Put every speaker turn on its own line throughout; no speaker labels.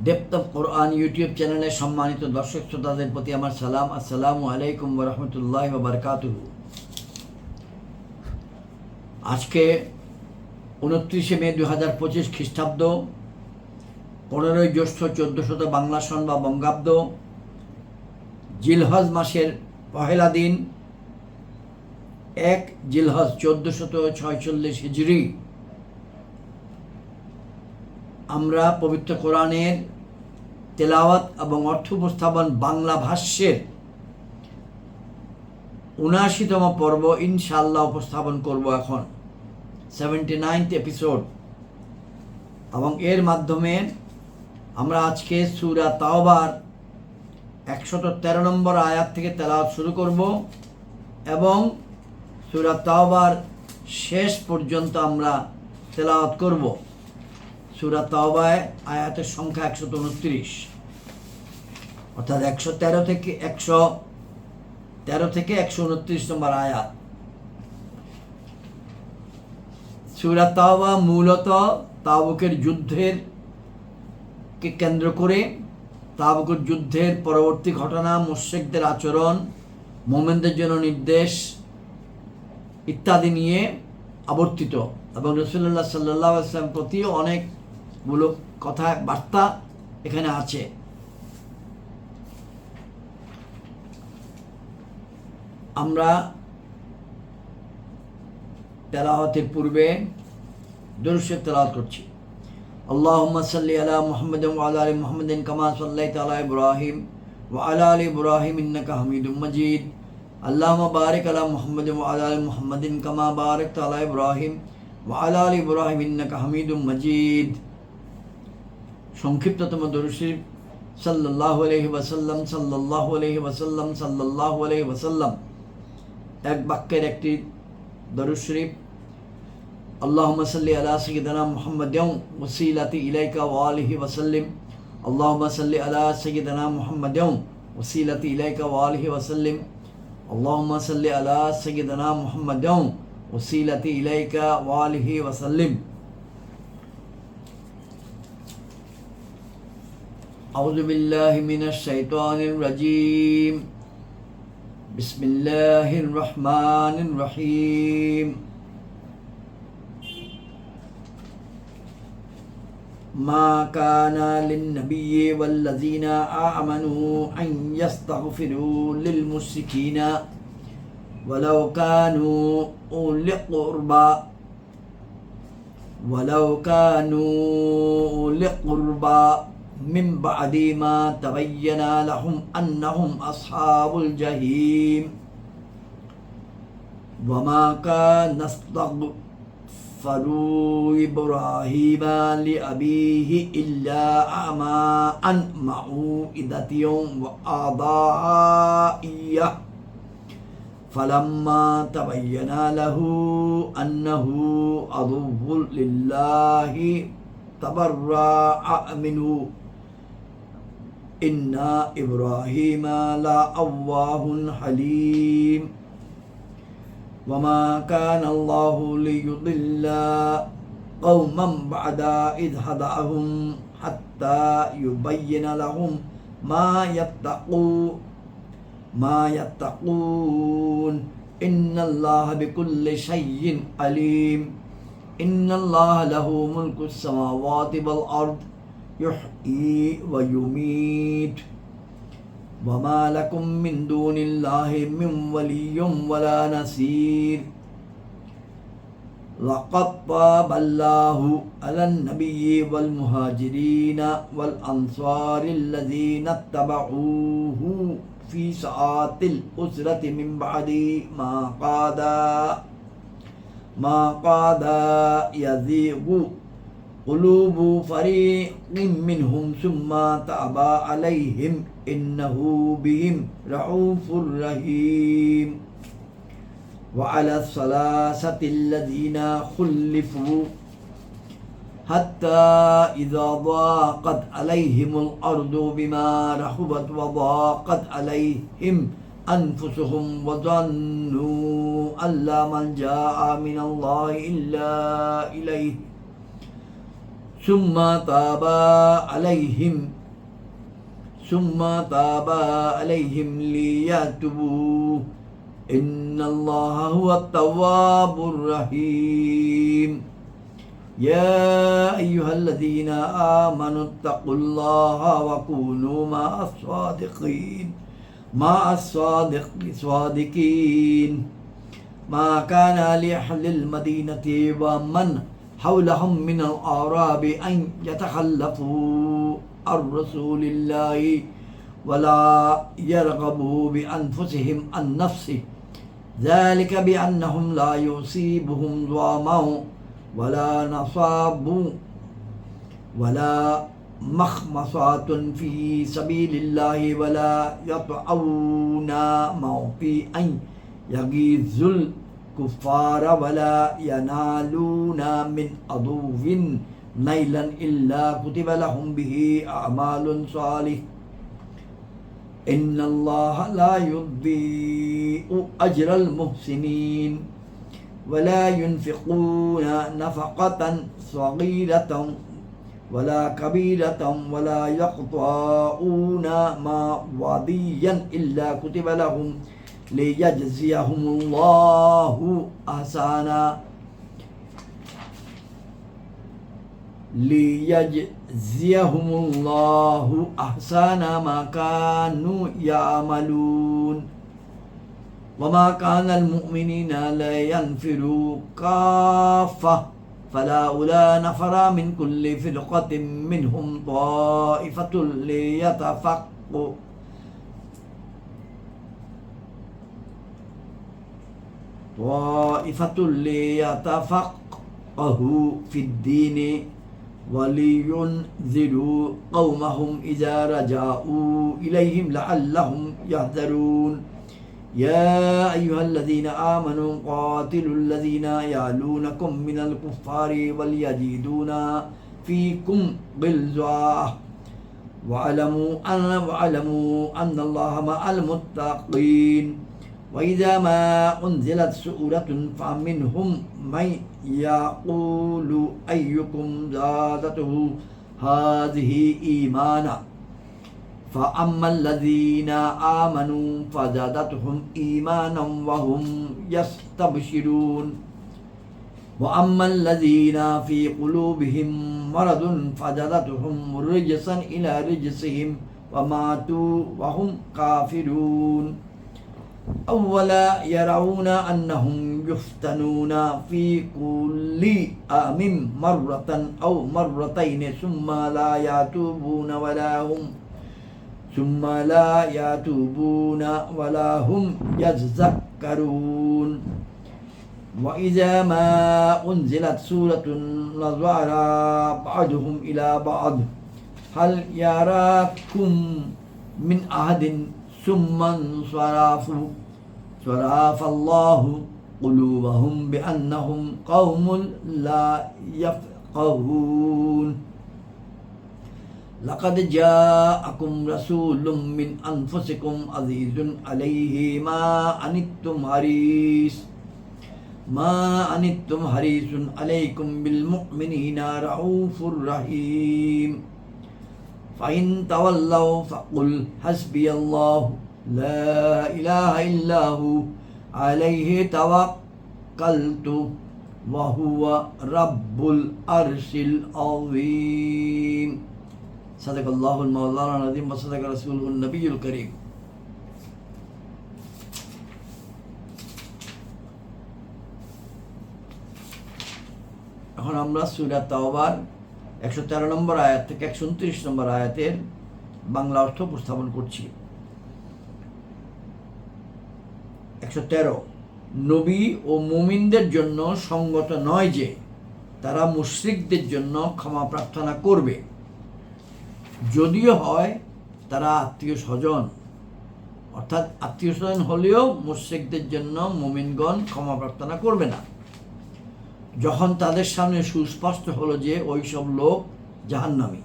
Depth of Quran YouTube চ্যানেলে সম্মানিত দর্শক শ্রোতাদের প্রতি আমার সালাম। আসসালামু আলাইকুম ওয়া রাহমাতুল্লাহি ওয়া বারাকাতুহু। আজকে 29শে মে 2025 খ্রিস্টাব্দ, 15ই জ্যৈষ্ঠ 1400 বাংলা সন বা বঙ্গাব্দ, জিলহজ মাসের পহেলা দিন, 1 জিলহজ 1446 হিজরি। আমরা পবিত্র কোরআনের তেলাওয়াত এবং অর্থ উপস্থাপন বাংলা ভাষ্যের 79তম পর্ব ইনশাআল্লাহ উপস্থাপন করব এখন, 79th এপিসোড। এবং এর মাধ্যমে আমরা আজকে সূরা তাওবার 113 নম্বর আয়াত থেকে তেলাওয়াত শুরু করব এবং সূরা তাওবার শেষ পর্যন্ত আমরা তেলাওয়াত করব। সূরা তাওবায় আয়াতের সংখ্যা 129, অর্থাৎ 113 থেকে 129 নম্বর আয়াত। সূরা তাওবা মূলত তাবুকের যুদ্ধের কে কেন্দ্র করে, তাবুকের যুদ্ধের পরবর্তী ঘটনা, মুশরিকদের আচরণ, মুমিনদের জন্য নির্দেশ ইত্যাদি নিয়ে আবর্তিত এবং রাসূলুল্লাহ সাল্লাল্লাহু আলাইহি ওয়াসাল্লাম প্রতিও অনেকগুলো কথা বার্তা এখানে আছে। আমরা তেলাওয়াতের পূর্বে দুরূদ শরীফ তেলাওয়াত করছি। আল্লাহুম্মা সাল্লি আলা মুহাম্মাদিন ওয়া আলা আলি মুহাম্মাদিন কামা সাল্লাইতা আলা ইব্রাহিম ওয়া আলা আলি ইব্রাহিম ইন্নাকা হামিদুম মাজিদ। আল্লাহুম্মা বারিক আলা মুহাম্মাদিন ওয়া আলা আলি মুহাম্মাদিন কামা বারাকতা আলা ইব্রাহিম ওয়া আলা আলি ইব্রাহিম ইন্নাকা হামিদুম মাজিদ। সংক্ষিপ্ততম দুরূদ শরীফ সাল্লাল্লাহু আলাইহি ওয়াসাল্লাম সাল্লাল্লাহু আলাইহি ওয়াসাল্লাম সাল্লাল্লাহু আলাইহি ওয়াসাল্লাম, এক বাক্যের একটি দুরূদ শরীফ। আল্লাহুম্মা সাল্লি আলা সাইয়্যিদিনা মুহাম্মাদিন ওয়াসিলাতি ইলাইকা ওয়া আলিহি ওয়াসাল্লিম। আল্লাহুম্মা সাল্লি আলা সাইয়্যিদিনা মুহাম্মাদিন ওয়াসিলাতি ইলাইকা ওয়া আলিহি ওয়াসাল্লিম। আল্লাহুম্মা সাল্লি আলা সাইয়্যিদিনা মুহাম্মাদিন ওয়াসিলাতি ইলাইকা ওয়া আলিহি ওয়াসাল্লিম। আউযু বিল্লাহি মিনাশ শাইতানির রাজীম। বিসমিল্লাহির রহমানির রহিম। মা কানা লিন-নাবিয়্যি ওয়াল্লাযীনা আমানু আন ইস্তাগফিরু লিল মুশরিকিনা ওয়ালাউ কানু উলি কুরবা মিন বা'দি মা তাবায়্যানা লাহুম আন্নাহুম আসহাবুল জাহিম। ওয়া মা কানা ইস্তাগফারু ইব্রাহিমা লিআবিহি ইল্লা আন মাউইদাতিন ওয়া আদাহা ইয়্যাহ ফালাম্মা তাবায়্যানা লাহু আন্নাহু আদুউল লিল্লাহি তাবাররাআ মিনহু ইন্না ইব্রাহিমা লাআওয়াহুন হালিম। ওয়া মা কানা আল্লাহু লিয়ুদিল্লা কওমান বা'দা ইয হাদাহুম হাত্তা ইউবায়্যিনা লাহুম মা ইয়াত্তাকুন ইন্নাল্লাহা বিকুল্লি শাইইন আলিম। ইন্নাল্লাহা লাহু মুলকুস সামাওয়াতি ওয়াল আরদ ইউহয়ি ওয়া ইউমীত। ওয়া মা লাকুম মিন দুনিল্লাহি মিন ওয়ালিয়্যিন ওয়ালা নাসীর। লাকাদ তাবাল্লাহু আলান নাবিয়্যি ওয়াল মুহাজিরিনা ওয়াল আনসারিল্লাযীনা ইত্তাবাউহু ফি সাআতিল উসরাতি মিন বা'দি মা কাদা ইয়াযীগু কুলুবু ফারীকিম মিনহুম সুম্মা তাবা আলাইহিম ইন্নাহু বিহিম রাউফুর রহিম। ওয়া আলা সালাসাতিল্লাযীনা খুল্লিফু হাত্তা ইযা দাকাত আলাইহিমুল আরদু বিমা রাহুবাত ওয়া দাকাত আলাইহিম أنفسهم وظنوا أن لا ملجأ من الله إلا إليه সুম্মা তাবা আলাইহিম লিয়াতুবু ইন্নাল্লাহা হুয়াত তাওয়াবুর রহিম ইয়া আইয়ুহাল্লাযীনা আমানুত্তাকুল্লাহা ওয়া কুনু মা'আস সাদিকিন মা কানা লিআহলিল মাদিনাতি ওয়া মান হাওলাহুম মিনাল আ'রাবি আন ইয়াতাখাল্লাফু আর রাসূলিল্লাহি ওয়া লা ইয়ারগাবু বিআনফুসিহিম আন নাফসিহি যালিকা বিআন্নাহুম লা ইউসিবুহুম যামাউ ولا نصاب ولا مخمصات في سبيل الله ولا يطعون موطئا يغيظ الكفار ولا ينالون من عدو نيلا إلا كتب لهم به أعمال صالح إن الله لا يضيع أجر المحسنين ولا ينفقون نفقة صغيرة ولا كبيرة ولا يقطعون واديا إلا كتب لهم ليجزيهم الله أحسن ما كانوا يعملون وما كان المؤمنين لينفروا كافة فلولا نفر من كل فرقة منهم طائفة ليتفقهوا في الدين ولينذروا قومهم إذا رجعوا إليهم لعلهم يحذرون يا أيها الذين آمنوا قاتلوا الذين يعلونكم من الكفار وليجدون فيكم غلظة واعلموا أن الله مع المتقين وإذا ما أنزلت سورة فمنهم من يقول أيكم زادته هذه إيمانا فأما الذين آمنوا فزادتهم إيمانا وهم يستبشرون وأما الذين في قلوبهم مرض فزادتهم رجسا إلى رجسهم وماتوا وهم كافرون أولا يرون أنهم يفتنون في كل عام مرة أو مرتين ثم لا يتوبون ولا هم يذكرون وإذا ما أنزلت سورة نظر بعضهم إلى بعض هل يراكم من أحد ثم انصرفوا صرف الله قلوبهم بأنهم قوم لا يفقهون لقد جاءكم رسول من أنفسكم عزيز عليه ما أنتم حريص عليكم بالمؤمنين رؤوف رحيم فإن تولوا فقل حسبي الله لا إله إلا هو عليه توكلت وهو رب العرش العظيم صدق الله المولانا العظيم وصدق رسوله النبي الكريم এখন আমরা সূরা তাওবার 113 নম্বর আয়াত থেকে 129 নম্বর আয়াতের বাংলা অর্থ উপস্থাপন করছি। 113 নবী ও মুমিনদের জন্য সঙ্গত নয় যে তারা মুশরিকদের জন্য ক্ষমা প্রার্থনা করবে, যদিও হয় তারা আত্মীয় স্বজন, অর্থাৎ আত্মীয় স্বজন হলেও মুশরিকদের জন্য মুমিনগণ ক্ষমা প্রার্থনা করবে না, যখন তাদের সামনে সুস্পষ্ট হলো যে ওই সব লোক জাহান্নামী।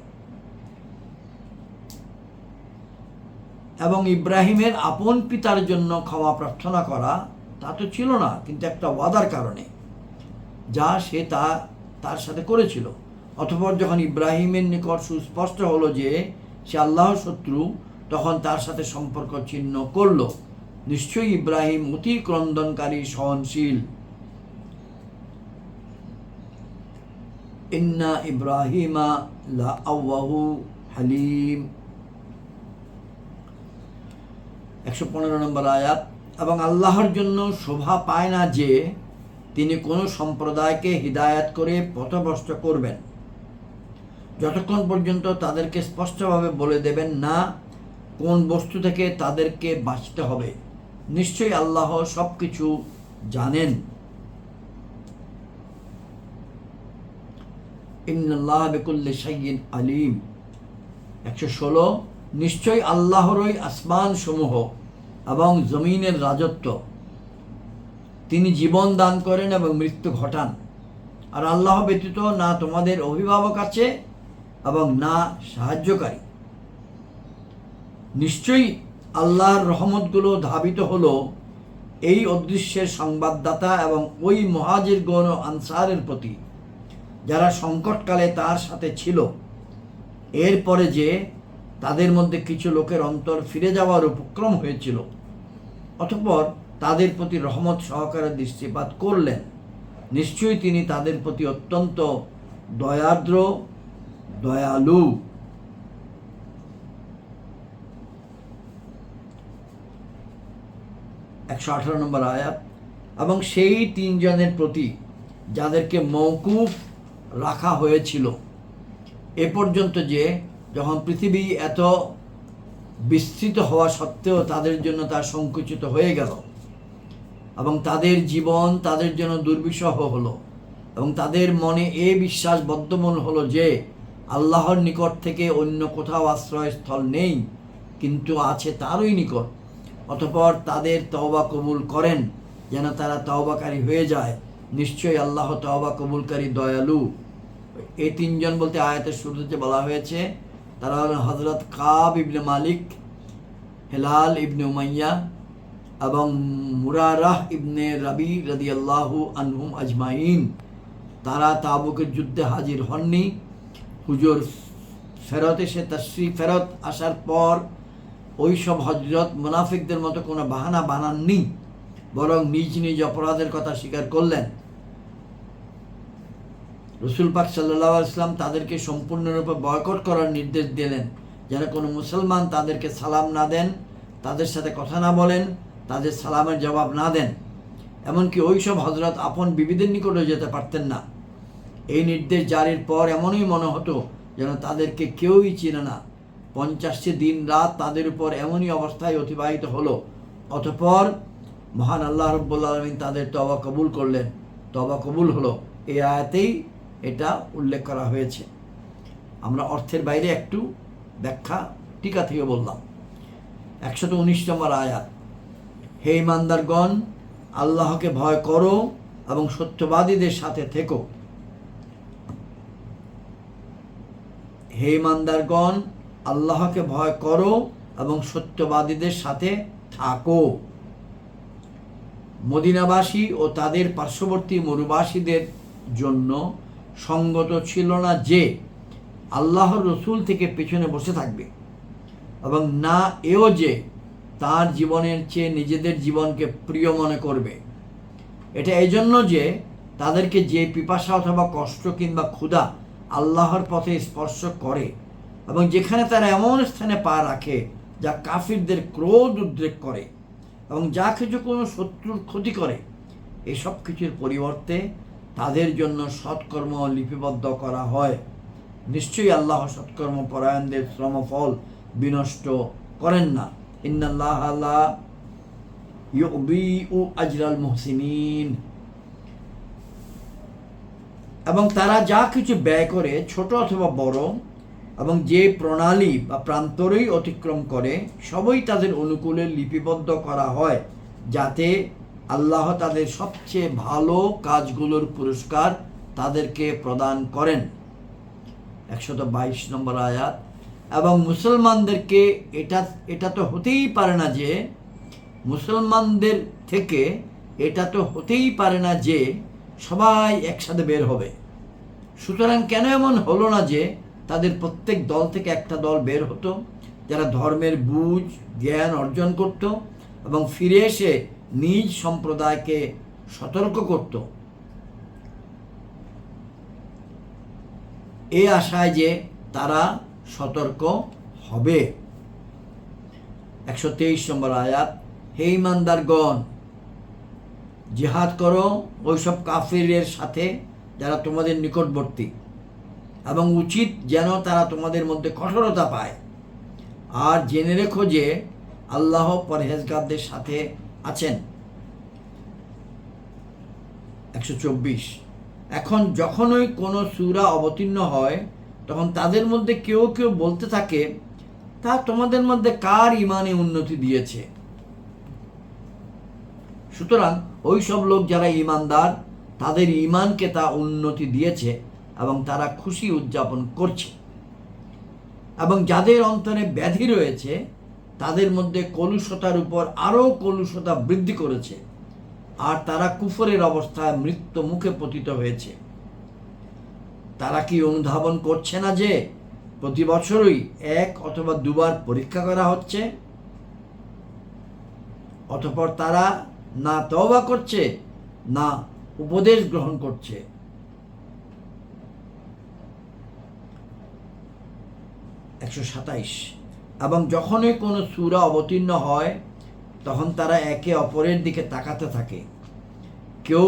এবং ইব্রাহিমের আপন পিতার জন্য ক্ষমা প্রার্থনা করা তা তো ছিল না, কিন্তু একটা ওয়াদার কারণে যা সে তার সাথে করেছিল। অতঃপর যখন ইব্রাহিমের নিকট সুস্পষ্ট হলো যে সে আল্লাহর শত্রু, তখন তার সাথে সম্পর্ক ছিন্ন করল। নিশ্চয়ই ইব্রাহিম অতি ক্রন্দনকারী, সহনশীল। ইন্না ইব্রাহিমা লাআওয়াহু হালিম। 115 নম্বর আয়াত। এবং আল্লাহর জন্য শোভা পায় না যে তিনি কোনো সম্প্রদায়কে হিদায়াত করে পথভ্রষ্ট করবেন, যতক্ষণ পর্যন্ত তাদেরকে স্পষ্টভাবে বলে দেবেন না কোন বস্তু থেকে তাদেরকে বাঁচতে হবে। নিশ্চয়ই আল্লাহ সব কিছু জানেন। ইন্নাল্লাহ বিকুল্লি শাইইন আলিম। 116। নিশ্চয়ই আল্লাহরই আসমান সমূহ এবং জমিনের রাজত্ব। তিনি জীবন দান করেন এবং মৃত্যু ঘটান, আর আল্লাহ ব্যতীত না তোমাদের অভিভাবক আছে এবং না সাহায্যকারী। নিশ্চয়ই আল্লাহর রহমতগুলো ধাবিত হলো এই অদৃশ্যের সংবাদদাতা এবং ওই মুহাজিরগণ ও আনসারের প্রতি, যারা সংকটকালে তার সাথে ছিল। এরপরে যে তাদের মধ্যে কিছু লোকের অন্তর ফিরে যাওয়ার উপক্রম হয়েছিল, অতঃপর তাদের প্রতি রহমত সহকারে দৃষ্টিপাত করলেন। নিশ্চয়ই তিনি তাদের প্রতি অত্যন্ত দয়ার্দ্র, দয়ালু। 118 নম্বর আয়াত। এবং সেই তিনজনের প্রতি যাদেরকে মওকুফ রাখা হয়েছিল এ পর্যন্ত, যে যখন পৃথিবী এত বিস্তৃত হওয়া সত্ত্বেও তাদের জন্য তা সংকুচিত হয়ে গেল এবং তাদের জীবন তাদের জন্য দুর্বিষহ হলো, এবং তাদের মনে এ বিশ্বাস বদ্ধমূল হলো যে আল্লাহর নিকট থেকে অন্য কোথাও আশ্রয়স্থল নেই, কিন্তু আছে তারই নিকট। অতঃপর তাদের তওবা কবুল করেন যেন তারা তওবাকারী হয়ে যায়। নিশ্চয়ই আল্লাহ তওবা কবুলকারী, দয়ালু। এই তিনজন বলতে আয়াতের শুরুতে বলা হয়েছে তারা হলেন হযরত কাব ইবনে মালিক, হেলাল ইবনে উমাইয়া এবং মুরারাহ ইবনে রাবি রাদিয়াল্লাহু আনহুম আজমাইন। তারা তাবুকের যুদ্ধে হাজির হননি। হুজুর ফেরত এসে তাশরীফ ফেরত আসার পর ওই সব হযরত মুনাফিকদের মতো কোনো বাহানা বানাননি, বরং নিজ নিজ অপরাধের কথা স্বীকার করলেন। রসুল পাক সাল্লাল্লাহু আলাইহি ওয়াসাল্লাম তাদেরকে সম্পূর্ণরূপে বয়কট করার নির্দেশ দিলেন, যেন কোনো মুসলমান তাদেরকে সালাম না দেন, তাদের সাথে কথা না বলেন, তাদের সালামের জবাব না দেন। এমনকি ওই সব হযরত আপন বিবিদের নিকটও যেতে পারতেন না। এই নির্দেশ জারির পর এমনই মনে হতো যেন তাদেরকে কেউই চিনে না। 50 দিন রাত তাদের উপর এমনই অবস্থায় অতিবাহিত হলো। অতঃপর মহান আল্লাহ রাব্বুল আলামিন তাদের তওবা কবুল করলেন। তওবা কবুল হলো, এই আয়াতেই এটা উল্লেখ করা হয়েছে। আমরা অর্থের বাইরে একটু ব্যাখ্যা টিকা থেকে বললাম। 119 নম্বর আয়াত। হে ঈমানদারগণ, আল্লাহকে ভয় করো এবং সত্যবাদীদের সাথে থেকো। হে ঈমানদারগণ, আল্লাহকে ভয় করো এবং সত্যবাদীদের সাথে থাকো। মদিনাবাসী ও তাদের পার্শ্ববর্তী মরুবাসীদের জন্য সঙ্গত ছিল না যে আল্লাহর রসুল থেকে পেছনে বসে থাকবে, এবং না এও যে তার জীবনের চেয়ে নিজেদের জীবনকে প্রিয় মনে করবে। এটা এই জন্য যে তাদেরকে যে পিপাসা অথবা কষ্ট কিংবা ক্ষুধা আল্লাহর পথে স্পর্শ করে, এবং যেখানে তারা এমন স্থানে পা রাখে যা কাফিরদের ক্রোধ উদ্রেক করে, এবং যা কিছু কোনো শত্রুর ক্ষতি করে, এসব কিছুর পরিবর্তে তাদের জন্য সৎকর্ম লিপিবদ্ধ করা হয়। নিশ্চয়ই আল্লাহ সৎকর্ম পরায়ণদের শ্রমফল বিনষ্ট করেন না। ইন্নাল্লাহা লা ইউযিউ আজরাল মুহসিনিন। এবং তারা যা কিছু ব্যয় করে, ছোট অথবা বড়, এবং যে প্রণালী বা প্রান্তরই অতিক্রম করে, সবই তাদের অনুকূলে লিপিবদ্ধ করা হয়, যাতে আল্লাহ তাদের সবচেয়ে ভালো কাজগুলোর পুরস্কার তাদেরকে প্রদান করেন। 122 নম্বর আয়াত। এবং মুসলমানদেরকে এটা তো হতেই পারে না যে মুসলমানদের থেকে এটা তো হতেই পারে না যে সবাই একসাথে বের হবে। সুতরাং কেন এমন হলো না যে তাদের প্রত্যেক দল থেকে একটা দল বের হতো, যারা ধর্মের বুঝ জ্ঞান অর্জন করত এবং ফিরে এসে নিজ সম্প্রদায়কে সতর্ক করত, এই আশায় যে তারা সতর্ক হবে। 123 নম্বর আয়াত, হে ঈমানদারগণ, জিহাদ করো ওইসব কাফিরের সাথে যারা তোমাদের নিকটবর্তী, এবং উচিত যেন তারা তোমাদের মধ্যে কঠোরতা পায়। আর জেনে রেখো যে আল্লাহ পরহেজগারদের সাথে আছেন। 124, এখন যখনই কোনো সূরা অবতীর্ণ হয় তখন তাদের মধ্যে কেউ কেউ বলতে থাকে, তা তোমাদের মধ্যে কার ঈমানে উন্নতি দিয়েছে? সুতরাং ওই সব লোক যারা ঈমানদার, তাদের ঈমানকে তা উন্নতি দিয়েছে এবং তারা খুশি উদযাপন করছে। এবং যাদের অন্তরে ব্যাধি রয়েছে তাদের মধ্যে কলুষতার উপর আরও কলুষতা বৃদ্ধি করেছে, আর তারা কুফরের অবস্থায় মৃত্যু মুখে পতিত হয়েছে। তারা কি অনুধাবন করছে না যে প্রতি বছরই 1 অথবা 2 বার পরীক্ষা করা হচ্ছে? অতঃপর তারা না তওবা করছে না উপদেশ গ্রহণ করছে। 127, এবং যখনই কোনো সূরা অবতীর্ণ হয় তখন তারা একে অপরের দিকে তাকাতে থাকে, কেউ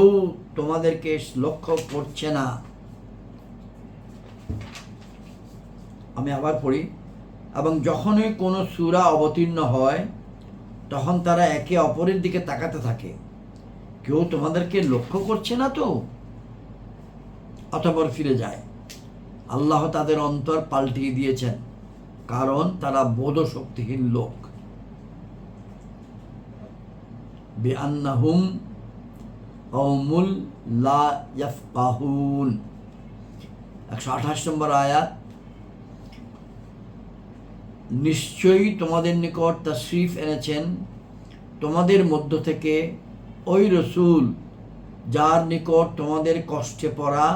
তোমাদেরকে লক্ষ্য করছে না। আমি আবার পড়ি, এবং যখনই কোনো সূরা অবতীর্ণ হয় তখন তারা একে অপরের দিকে তাকাতে থাকে, কেউ তোমাদেরকে লক্ষ্য করছে না তো? অতঃপর ফিরে যায়। আল্লাহ তাদের অন্তর পাল্টিয়ে দিয়েছেন, কারণ তারা বোধশক্তিহীন লোক। বিআন্নাহুম কওমুল লা ইয়াফকাহুন। 128 নম্বর আয়াত, নিশ্চয়ই তোমাদের নিকট তাশরীফ এনেছেন তোমাদের মধ্য থেকে ওই রসূল যার নিকট তোমাদের কষ্টে পড়া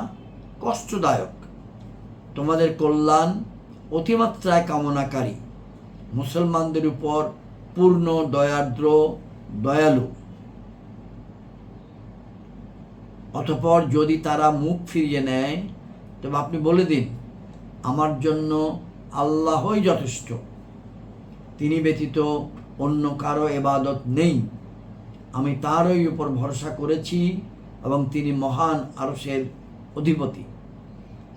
কষ্টদায়ক, তোমাদের কল্যাণ অতিমাত্রায় কামনাকারী, মুসলমানদের উপর পূর্ণ দয়ার্দ্র দয়ালু। অতঃপর যদি তারা মুখ ফিরিয়ে নেয় তবে আপনি বলে দিন, আমার জন্য আল্লাহই যথেষ্ট, তিনি ব্যতীত অন্য কারো ইবাদত নেই, আমি তারই উপর ভরসা করেছি এবং তিনি মহান আরশের অধিপতি।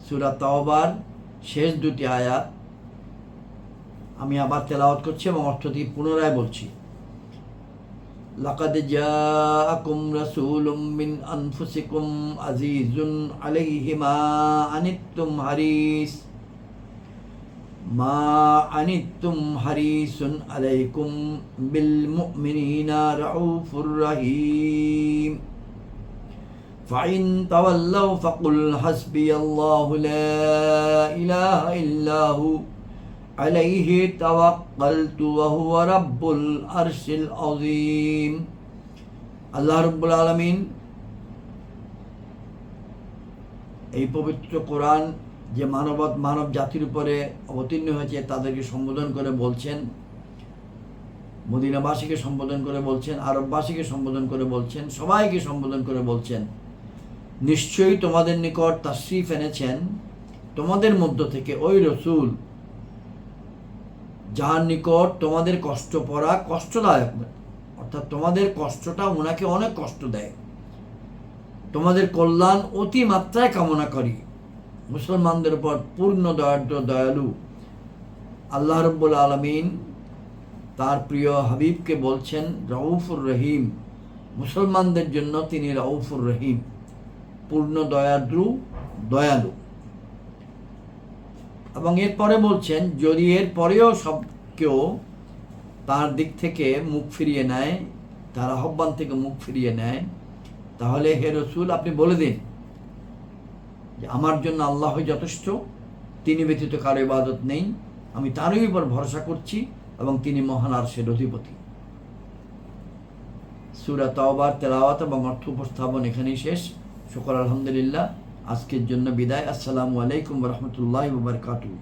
সূরা তাওবার শেষ 2টি আয়াত আমি আবার তেলাওয়াত করছি এবং অর্থটি পুনরায় বলছি। লাকাদ জাআকুম রাসূলুম মিন আনফুসিকুম আজিজুন আলাইহি মা আনিত্তুম হারিসুন আলাইকুম বিল মুমিনিনা রাউফুর রহিম। ফাইন তাওয়াল্লাউ ফাকুল হাসবিয়াল্লাহু লা ইলাহা ইল্লাহু আলাইহি তাওয়াক্কালতু ওয়া হুয়া রাব্বুল আরশিল আযীম। আল্লাহ রাব্বুল আলামিন এই পবিত্র কোরআন যে মানব জাতির উপরে অবতীর্ণ হয়েছে তাদেরকে সম্বোধন করে বলছেন, মদিনাবাসীকে সম্বোধন করে বলছেন, আরববাসীকে সম্বোধন করে বলছেন, সবাইকে সম্বোধন করে বলছেন, নিশ্চয়ই তোমাদের নিকট তাশরীফ এনেছেন তোমাদের মধ্য থেকে ওই রসূল যার নিকট তোমাদের কষ্ট পড়া কষ্টদায়ক, অর্থাৎ তোমাদের কষ্টটা ওনাকে অনেক কষ্ট দেয়, তোমাদের কল্যাণ অতি মাত্রায় কামনা করি, মুসলমানদের উপর পূর্ণ দয়ার্দ্র দয়ালু। আল্লাহ রাব্বুল আলামিন তার প্রিয় হাবিবকে বলছেন রাউফুর রহিম, মুসলমানদের জন্য তিনি রাউফুর রহিম, পূর্ণ দয়ার্দ্র দয়ালু। এবং এরপরে বলছেন, যদি এর পরেও সব কেউ তার দিক থেকে মুখ ফিরিয়ে নেয়, তার আহ্বান থেকে মুখ ফিরিয়ে নেয়, তাহলে হে রসূল আপনি বলে দিন যে আমার জন্য আল্লাহই যথেষ্ট, তিনি ব্যতীত কারো ইবাদত নেই, আমি তারই উপর ভরসা করছি এবং তিনি মহান আরশের অধিপতি। সূরা তাওবার তেলাওয়াত এবং অর্থ উপস্থাপন এখানেই শেষ। শুকর আলহামদুলিল্লাহ। আজকের জন্য বিদায়। আসসালামু আলাইকুম ওয়া রাহমাতুল্লাহি ওয়া বারাকাতুহু।